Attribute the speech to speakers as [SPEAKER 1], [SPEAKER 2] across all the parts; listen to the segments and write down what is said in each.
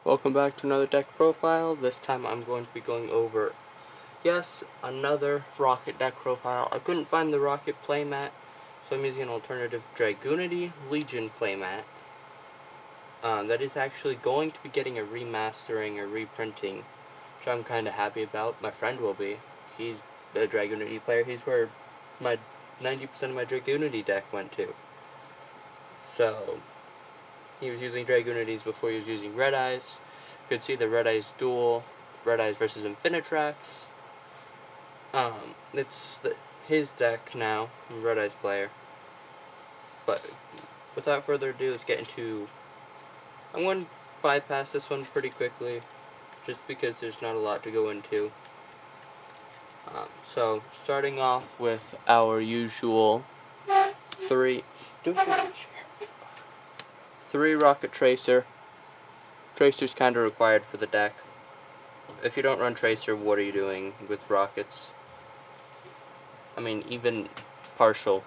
[SPEAKER 1] Welcome back to another deck profile. This time I'm going to be going over, yes, another Rokket deck profile. I couldn't find the Rokket playmat, so I'm using an alternative Dragoonity Legion playmat. That is actually going to be getting a remastering or reprinting, which I'm kind of happy about. My friend will be. He's the Dragoonity player. He's where my 90% of my Dragoonity deck went to. So he was using Dragoonities before he was using Red Eyes. You could see the Red Eyes duel, Red Eyes versus Infinitrax. It's his deck now, Red Eyes player. But without further ado, let's get into. I'm going to bypass this one pretty quickly, just because there's not a lot to go into. So starting off with our usual three Rokket Tracer. Tracer's kind of required for the deck. If you don't run Tracer, what are you doing with Rockets? I mean, even partial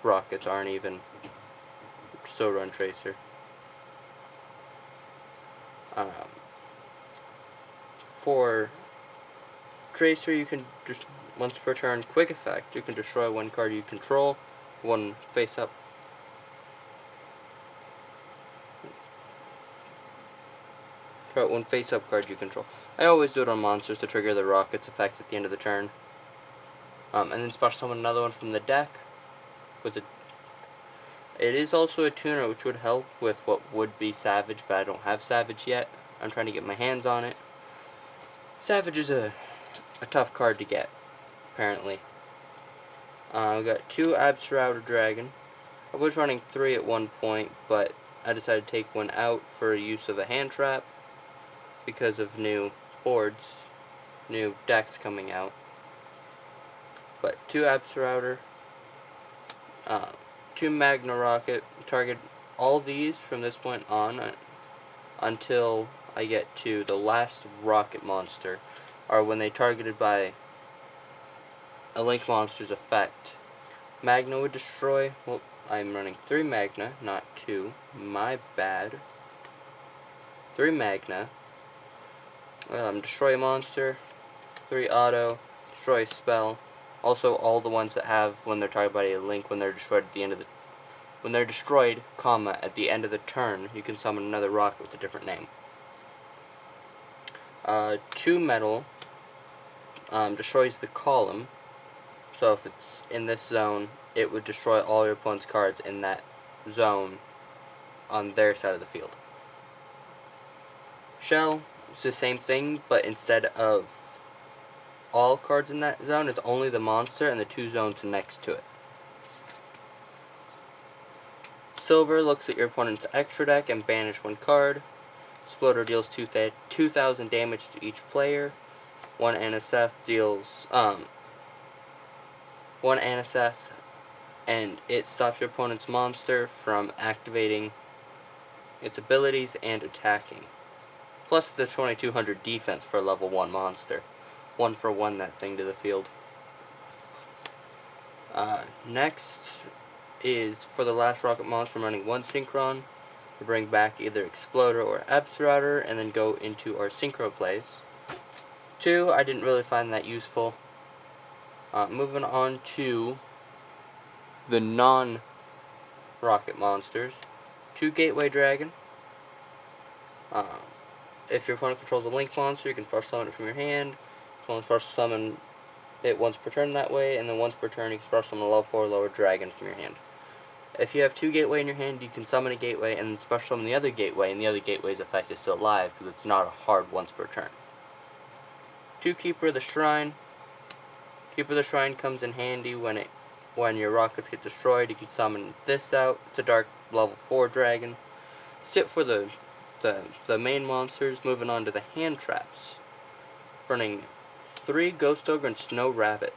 [SPEAKER 1] Rockets aren't even. Still run Tracer. For Tracer, you can just, once per turn, quick effect. You can destroy one card you control, one face-up. One face-up card you control. I always do it on monsters to trigger the Rocket's effects at the end of the turn. And then special summon another one from the deck. It is also a tuner, which would help with what would be Savage, but I don't have Savage yet. I'm trying to get my hands on it. Savage is a tough card to get, apparently. I've got 2 Absurrouter Dragon. I was running 3 at one point, but I decided to take one out for use of a hand trap because of new boards, new decks coming out. But 2 Absurrouter, 2 Magna Rokket. Target all these from this point on until I get to the last Rokket monster, or when they targeted by a Link monster's effect. Magna would destroy. Well, I'm running 3 Magna, not 2. My bad. 3 Magna. Destroy a monster. 3 auto. Destroy a spell. Also, all the ones that have when they're targeted by a Link, when they're destroyed at the end of the, when they're destroyed, at the end of the turn, you can summon another Rokket with a different name. 2 metal. Destroys the column. So if it's in this zone, it would destroy all your opponent's cards in that zone on their side of the field. Shell is the same thing, but instead of all cards in that zone, it's only the monster and the 2 zones next to it. Silver looks at your opponent's extra deck and banish 1 card. Exploder deals 2,000 damage to each player. 1 Aniseth deals 1 Aniseth, and it stops your opponent's monster from activating its abilities and attacking. Plus, it's a 2200 defense for a level 1 monster. 1 for 1 that thing to the field. Next is for the last Rokket monster, I'm running 1 Synchron to bring back either Exploder or Absurrouter, and then go into our Synchro plays. 2, I didn't really find that useful. Moving on to the non-Rokket monsters. 2 Gateway Dragon. If your opponent controls a Link monster, you can special summon it from your hand. You can only special summon it once per turn that way, and then once per turn you can special summon a level 4 lower dragon from your hand. If you have 2 Gateway in your hand, you can summon a Gateway and then special summon the other Gateway, and the other Gateway's effect is still alive because it's not a hard once per turn. 2 Keeper of the Shrine. Keeper of the Shrine comes in handy when your Rockets get destroyed. You can summon this out. It's a dark level 4 dragon. Sit for the main monsters. Moving on to the hand traps. Running 3 Ghost Ogre and Snow Rabbit.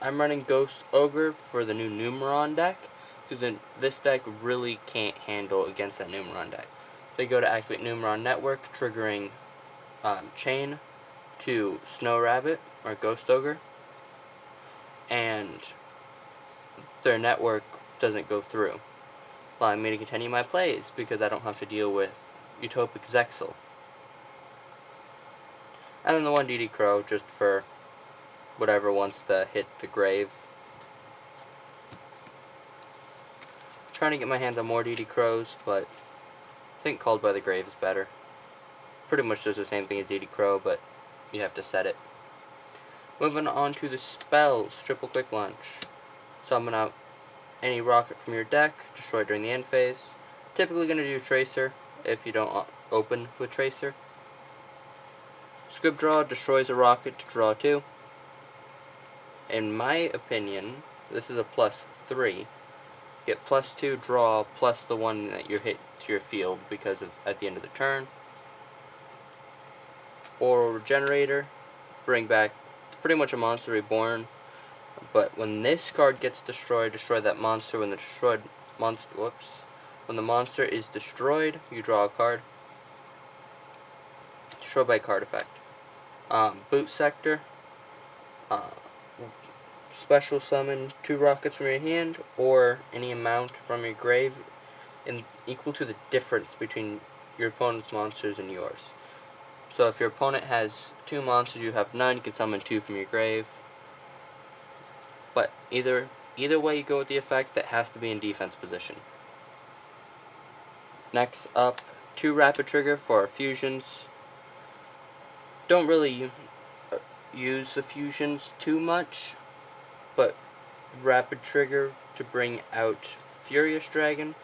[SPEAKER 1] I'm running Ghost Ogre for the new Numeron deck, because this deck really can't handle against that Numeron deck. They go to activate Numeron Network, triggering Chain to Snow Rabbit, or Ghost Ogre, and their network doesn't go through. allowing me to continue my plays because I don't have to deal with Utopic Zexal. And then the 1 DD Crow just for whatever wants to hit the grave. Trying to get my hands on more DD Crows, but I think Called by the Grave is better. Pretty much does the same thing as DD Crow, but you have to set it. Moving on to the spells, Triple Quick Lunch. Summon out any rocket from your deck, destroy during the end phase. Typically going to do Tracer if you don't open with Tracer. Squib Draw destroys a rocket to draw 2. In my opinion, this is a +3. Get +2 draw plus the 1 that you hit to your field because of at the end of the turn. Oral Regenerator, bring back pretty much a Monster Reborn, but when this card gets destroyed, destroy that monster. When the when the monster is destroyed, you draw a card. Destroyed by card effect. Boot Sector. Special summon 2 rockets from your hand or any amount from your grave equal to the difference between your opponent's monsters and yours. So if your opponent has 2 monsters, you have none, you can summon 2 from your grave. But either way you go with the effect, that has to be in defense position. Next up, 2 Rapid Trigger for our fusions. Don't really use the fusions too much, but Rapid Trigger to bring out Furious Dragon.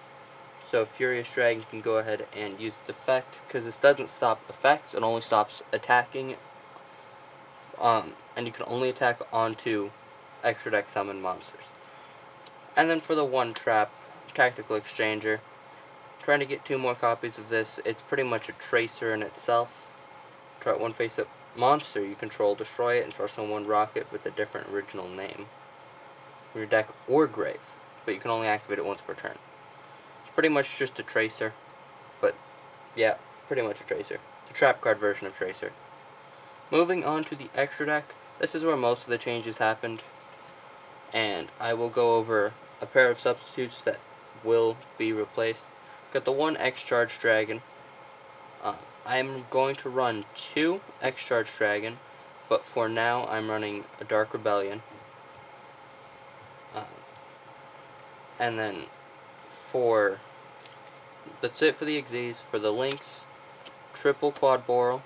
[SPEAKER 1] So Furious Dragon can go ahead and use its effect, because this doesn't stop effects, it only stops attacking, and you can only attack onto extra deck summon monsters. And then for the 1 trap, Tactical Exchanger, trying to get 2 more copies of this. It's pretty much a tracer in itself. Try 1 face-up monster you control, destroy it, and special summon 1 rocket with a different original name from your deck or grave, but you can only activate it once per turn. It's pretty much just a tracer, but yeah, pretty much a tracer. The trap card version of tracer. Moving on to the extra deck, this is where most of the changes happened, and I will go over a pair of substitutes that will be replaced. Got the 1 X-Charge Dragon. I'm going to run 2 X-Charge Dragon, but for now I'm running a Dark Rebellion. And then that's it for the Xyz. For the links, triple Quad Boral.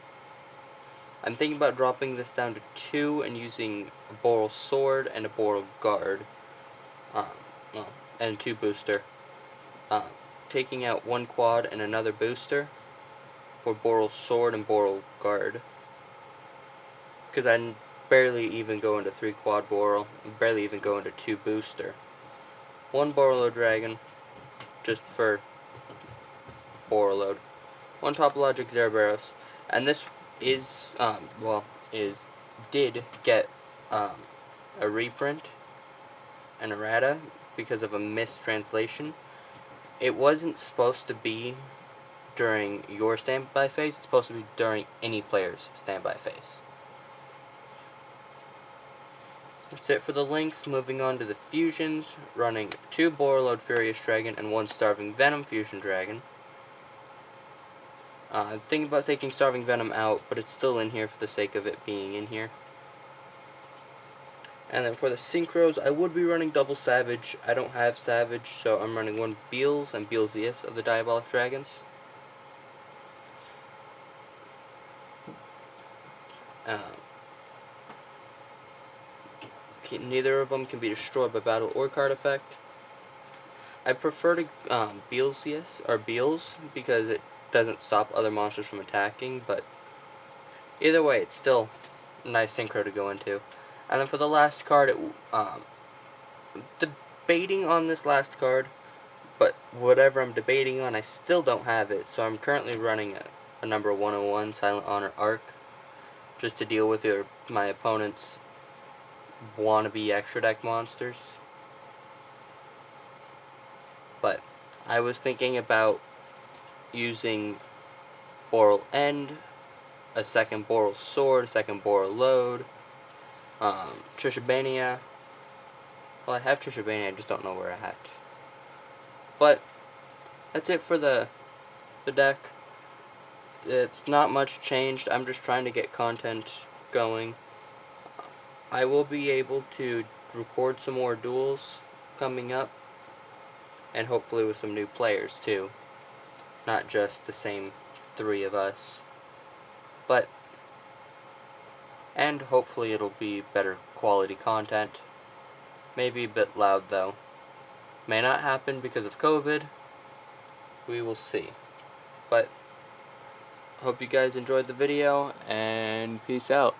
[SPEAKER 1] I'm thinking about dropping this down to 2 and using a Boral Sword and a Boral Guard. And 2 booster. Taking out 1 quad and another booster for Boral Sword and Boral Guard. Because I barely even go into 3 quad Boral, barely even go into 2 booster. 1 Borreload Dragon, just for Borreload. 1 Topologic Zerberus, and this is, did get a reprint, an errata, because of a mistranslation. It wasn't supposed to be during your standby phase, it's supposed to be during any player's standby phase. That's it for the links. Moving on to the fusions, running 2 Borreload Furious Dragon and 1 Starving Venom Fusion Dragon. Thinking about taking Starving Venom out, but it's still in here for the sake of it being in here. And then for the Synchros, I would be running double Savage. I don't have Savage, so I'm running 1 Beals and Beelzius of the Diabolic Dragons. Neither of them can be destroyed by battle or card effect. I prefer to Beelzius, or Beals, because it doesn't stop other monsters from attacking, but either way, it's still a nice synchro to go into. And then for the last card, debating on this last card, but whatever I'm debating on, I still don't have it, so I'm currently running a number 101 Silent Honor Arc, just to deal with my opponent's wannabe extra deck monsters. But I was thinking about using Boral End, a 2nd Boral Sword, a 2nd Boral Load, Trishabania. Well, I have Trishabania, I just don't know where I'm at. But that's it for the deck. It's not much changed. I'm just trying to get content going. I will be able to record some more duels coming up, and hopefully with some new players too. Not just the same 3 of us. And hopefully it'll be better quality content. Maybe a bit loud though. May not happen because of COVID. We will see. But hope you guys enjoyed the video, and peace out.